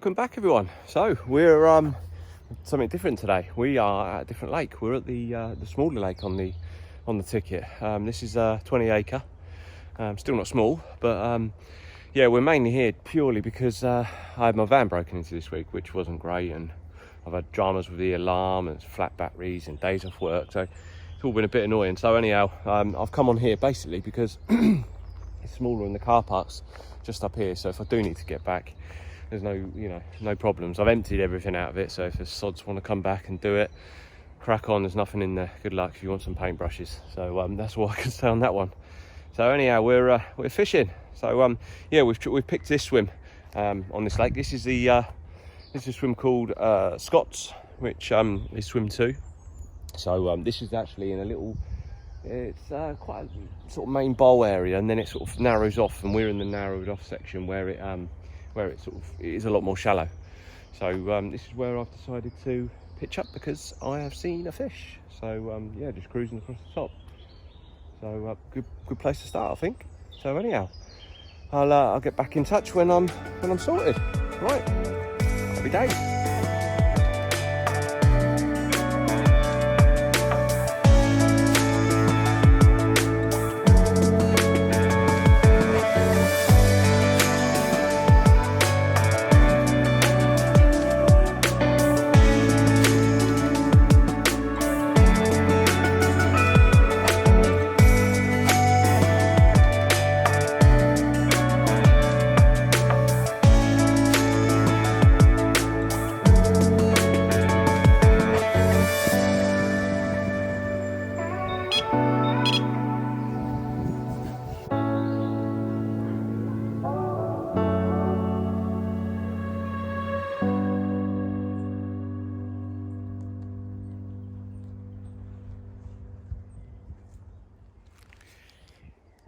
welcome back everyone. So we're something different today. We are at a different lake. We're at the smaller lake on the ticket. This is 20 acre. Still not small, but yeah, we're mainly here purely because I had my van broken into this week, which wasn't great, and I've had dramas with the alarm and flat batteries and days off work, so it's all been a bit annoying. So anyhow, I've come on here basically because it's smaller and the car park's just up here, so if I do need to get back, there's no problems. I've emptied everything out of it, so if the sods want to come back and do it, crack on. There's nothing in there. Good luck if you want some paintbrushes. So that's all I can say on that one. So anyhow, we're fishing. So yeah, we've picked this swim on this lake. This is a swim called Scott's, which is swim 2. So this is actually in a little, it's quite a sort of main bowl area, and then it sort of narrows off, and we're in the narrowed off section where it sort of is a lot more shallow. So this is where I've decided to pitch up because I have seen a fish. So yeah, just cruising across the top. So good place to start, I think. So anyhow, I'll get back in touch when I'm sorted. Right, happy days.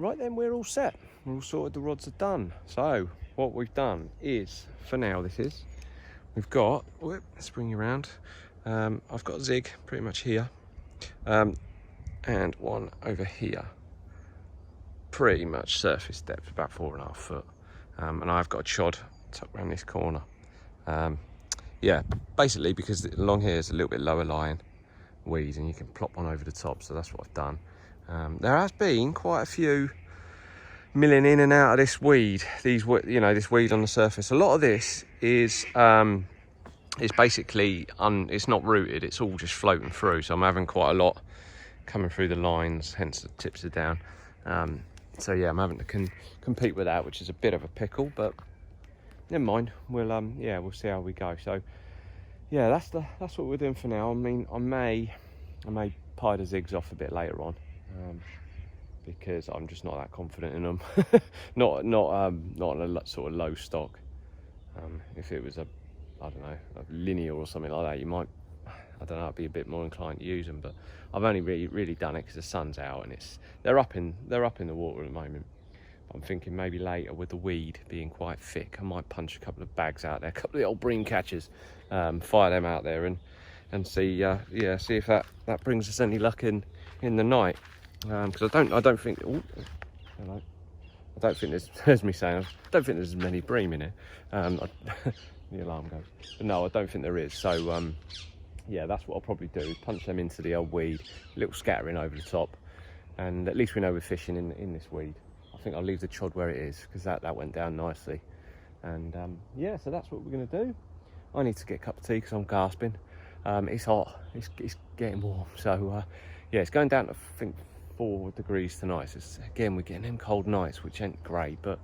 Right then, we're all set. We're all sorted, the rods are done. So what we've done is, for now we've got, let's bring you around. I've got a zig pretty much here, and one over here. Pretty much surface depth, about 4.5 foot. And I've got a chod tucked around this corner. Yeah, basically because along here is a little bit lower lying weed, and you can plop one over the top, so that's what I've done. There has been quite a few milling in and out of this weed. This weed on the surface. A lot of this is basically it's not rooted. It's all just floating through. So I'm having quite a lot coming through the lines. Hence the tips are down. So yeah, I'm having to compete with that, which is a bit of a pickle. But never mind. We'll see how we go. So yeah, that's what we're doing for now. I mean, I may pie the zigs off a bit later on. Because I'm just not that confident in them. not on a sort of low stock. If it was a linear or something like that, you might, I don't know, I'd be a bit more inclined to use them. But I've only really done it because the sun's out and they're up in the water at the moment. I'm thinking maybe later, with the weed being quite thick, I might punch a couple of bags out there, a couple of the old bream catchers, fire them out there and see if that brings us any luck in the night. Because I don't think. Oh, hello. I don't think there's me saying. I don't think there's as many bream in it. The alarm goes. But no, I don't think there is. So yeah, that's what I'll probably do. Punch them into the old weed, a little scattering over the top, and at least we know we're fishing in this weed. I think I'll leave the chod where it is because that went down nicely. And yeah, so that's what we're gonna do. I need to get a cup of tea because I'm gasping. It's hot. It's getting warm. So yeah, it's going down to, I think, 4 degrees tonight. So again, we're getting them cold nights, which ain't great, but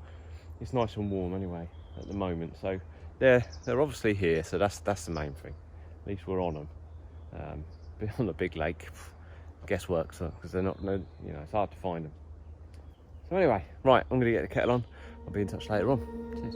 it's nice and warm anyway at the moment. So they're obviously here, so that's the main thing. At least we're on them. On the big lake, guesswork, because they're not, it's hard to find them. So anyway, right, I'm gonna get the kettle on. I'll be in touch later on. Cheers.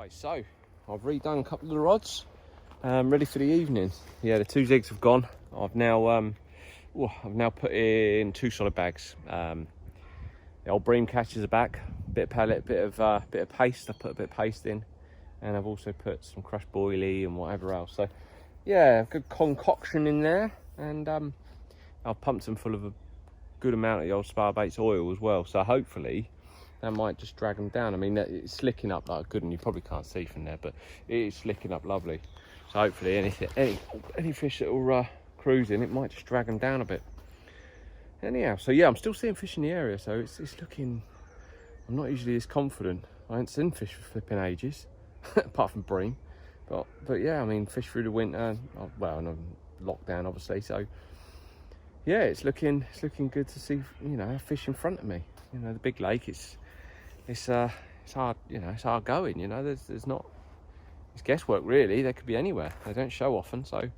guys, so I've redone a couple of the rods, ready for the evening. Yeah, the 2 zigs have gone. I've now put in 2 solid bags. The old bream catchers are back. Bit of pellet, bit of paste. I put a bit of paste in, and I've also put some crushed boilie and whatever else. So yeah, good concoction in there, and I've pumped them full of a good amount of the old Sparbaits oil as well. So hopefully that might just drag them down. I mean, it's slicking up like good, and you probably can't see from there, but it is slicking up lovely. So hopefully any fish that will cruise in, it might just drag them down a bit. Anyhow, so yeah, I'm still seeing fish in the area, so it's looking, I'm not usually this confident. I haven't seen fish for flipping ages, apart from bream. But yeah, I mean, fish through the winter, well, and lockdown obviously, so yeah, it's looking good to see, you know, fish in front of me. You know, the big lake, it's hard, you know, it's hard going, you know, there's not, it's guesswork really. They could be anywhere, they don't show often. So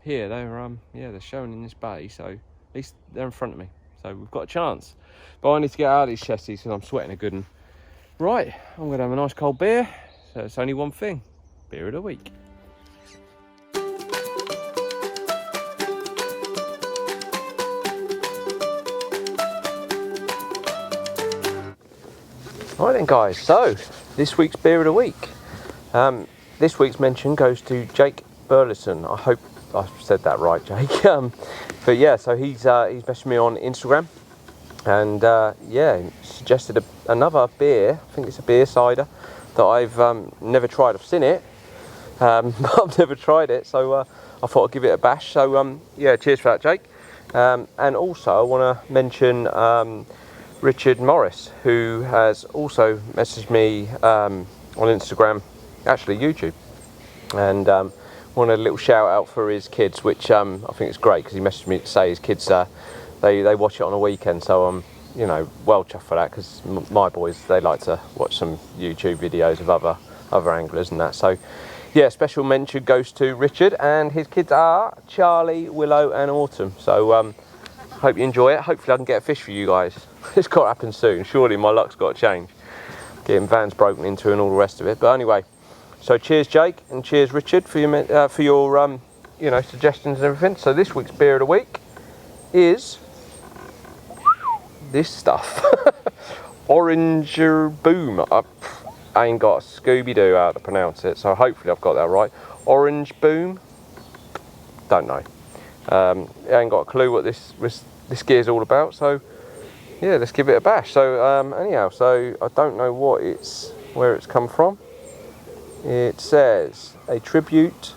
here they're showing in this bay, so at least they're in front of me, so we've got a chance. But I need to get out of these chesties because I'm sweating a good one. Right, I'm gonna have a nice cold beer, so it's only one thing, beer of the week. Right then guys, so this week's beer of the week. This week's mention goes to Jake Burleson. I hope I said that right, Jake. But yeah, so he's messaged me on Instagram, and yeah, suggested another beer. I think it's a beer cider that I've never tried. I've seen it, but I've never tried it. So I thought I'd give it a bash. So yeah, cheers for that, Jake. And also I want to mention Richard Morris, who has also messaged me on Instagram, actually YouTube, and wanted a little shout out for his kids, which I think is great because he messaged me to say his kids they watch it on a weekend, so I'm you know, well chuffed for that, because my boys, they like to watch some YouTube videos of other anglers and that. So yeah, special mention goes to Richard, and his kids are Charlie, Willow and Autumn. So hope you enjoy it. Hopefully I can get a fish for you guys. It's got to happen soon. Surely my luck's got to change. Getting vans broken into and all the rest of it. But anyway, so cheers Jake and cheers Richard for your you know, suggestions and everything. So this week's beer of the week is this stuff. Orange Boom. I ain't got a Scooby-Doo how to pronounce it, so hopefully I've got that right. Orange Boom. Don't know. I ain't got a clue what this gear's all about, so yeah, let's give it a bash. So anyhow, so I don't know where it's come from. It says a tribute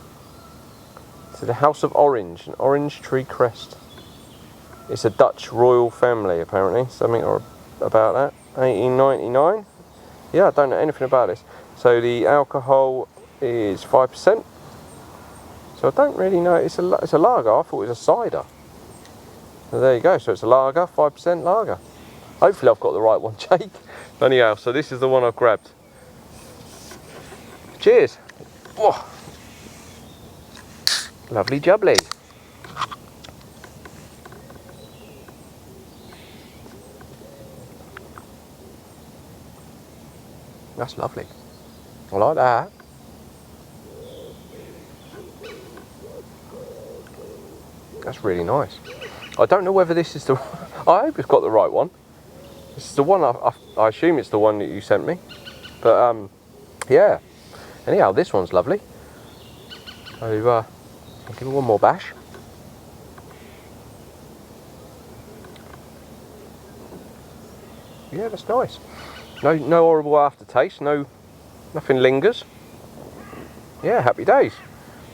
to the House of Orange, an orange tree crest. It's a Dutch royal family apparently, something about that. 1899. Yeah, I don't know anything about this. So the alcohol is 5%. So I don't really know. It's a lager. I thought it was a cider. So there you go. So it's a lager, 5% lager. Hopefully I've got the right one, Jake. Anyhow, so this is the one I've grabbed. Cheers. Whoa. Lovely jubbly. That's lovely. I like that. That's really nice. I don't know whether this is the... I hope it's got the right one. This is the one, I assume it's the one that you sent me. But, yeah. Anyhow, this one's lovely. So, I'll give it one more bash. Yeah, that's nice. No horrible aftertaste, nothing lingers. Yeah, happy days.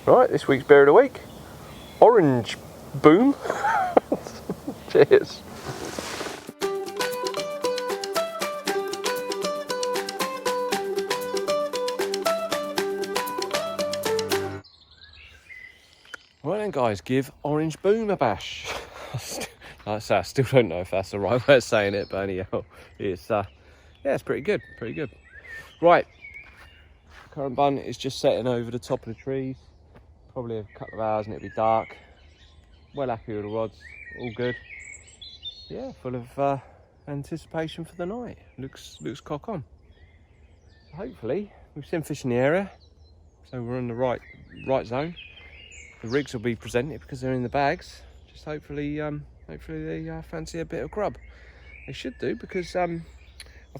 Right, this week's beer of the week. Orange Boom. Cheers. Right then guys, give Orange Boom a bash. Like I say, I still don't know if that's the right way of saying it, but anyhow, it's yeah, it's pretty good. Right, current bun is just setting over the top of the trees. Probably a couple of hours and it'll be dark. Well happy with the rods, all good. Yeah, full of anticipation for the night. Looks cock on. Hopefully we've seen fish in the area, so we're in the right zone. The rigs will be presented because they're in the bags. Just hopefully they fancy a bit of grub. They should do, because I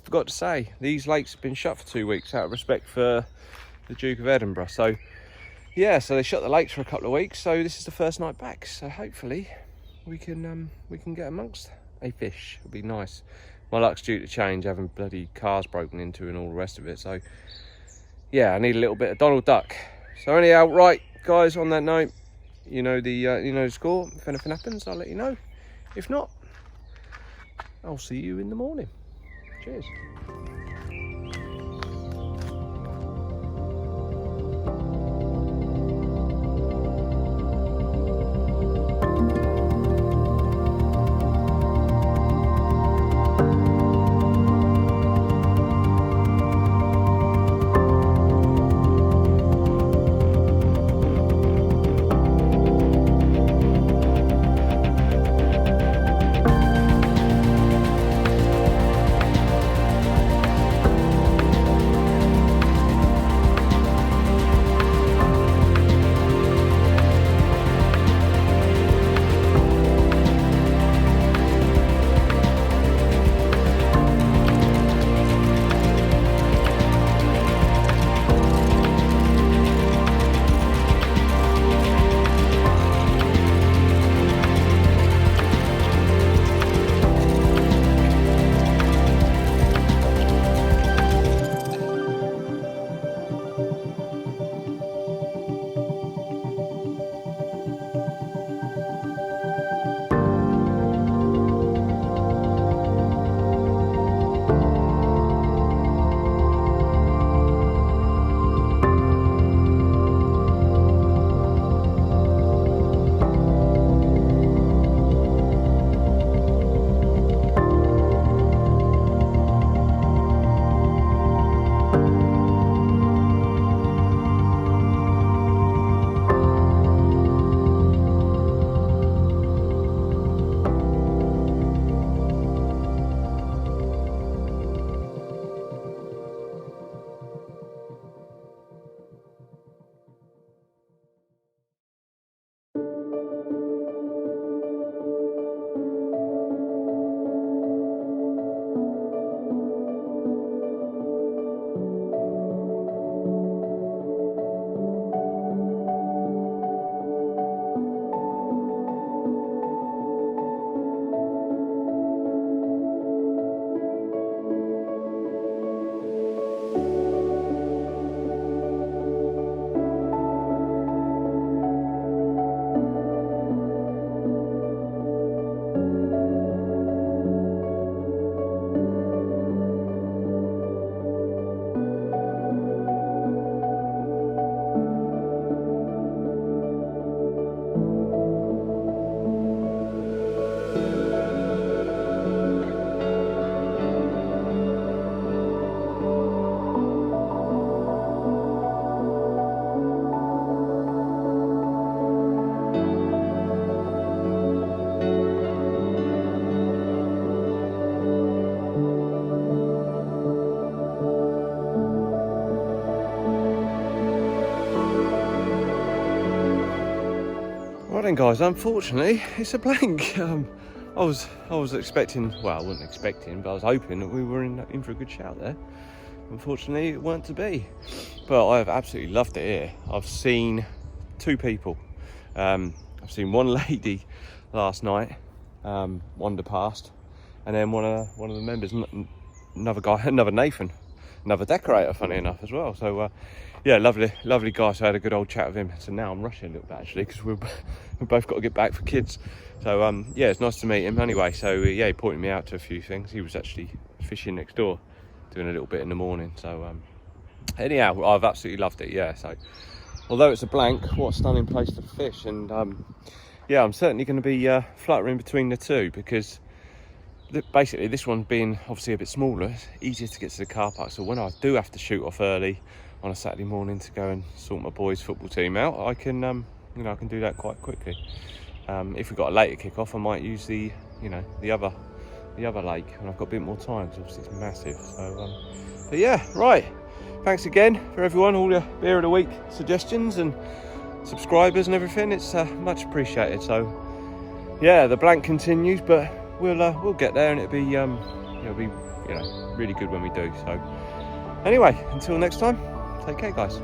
forgot to say, these lakes have been shut for 2 weeks out of respect for the Duke of Edinburgh. So yeah, so they shut the lakes for a couple of weeks. So this is the first night back. So hopefully we can get amongst a fish. It'll be nice. My luck's due to change, having bloody cars broken into and all the rest of it. So yeah, I need a little bit of Donald Duck. So anyhow, right guys, on that note, you know the score. If anything happens, I'll let you know. If not, I'll see you in the morning. Cheers. Then guys, unfortunately it's a blank. I was expecting, well, I wasn't expecting, but I was hoping that we were in for a good shout there. Unfortunately it weren't to be, but I have absolutely loved it here. I've seen 2 people. I've seen one lady last night wander past, and then one of the members, another guy, another Nathan, another decorator, funny enough, as well. So yeah, lovely guy. So I had a good old chat with him. So now I'm rushing a little bit actually, because we've both got to get back for kids. So yeah, it's nice to meet him anyway. So yeah, he pointed me out to a few things. He was actually fishing next door, doing a little bit in the morning. So anyhow, I've absolutely loved it. Yeah, so although it's a blank, what a stunning place to fish. And yeah, I'm certainly going to be fluttering between the two, because basically this one being obviously a bit smaller, it's easier to get to the car park. So when I do have to shoot off early on a Saturday morning to go and sort my boys' football team out, I can you know, I can do that quite quickly. If we've got a later kick off, I might use the other lake, and I've got a bit more time, because obviously it's massive. So but yeah, right, thanks again for everyone, all the beer of the week suggestions and subscribers and everything. It's much appreciated. So yeah, the blank continues, but we'll get there, and it'll be really good when we do. So anyway, until next time, take care, guys.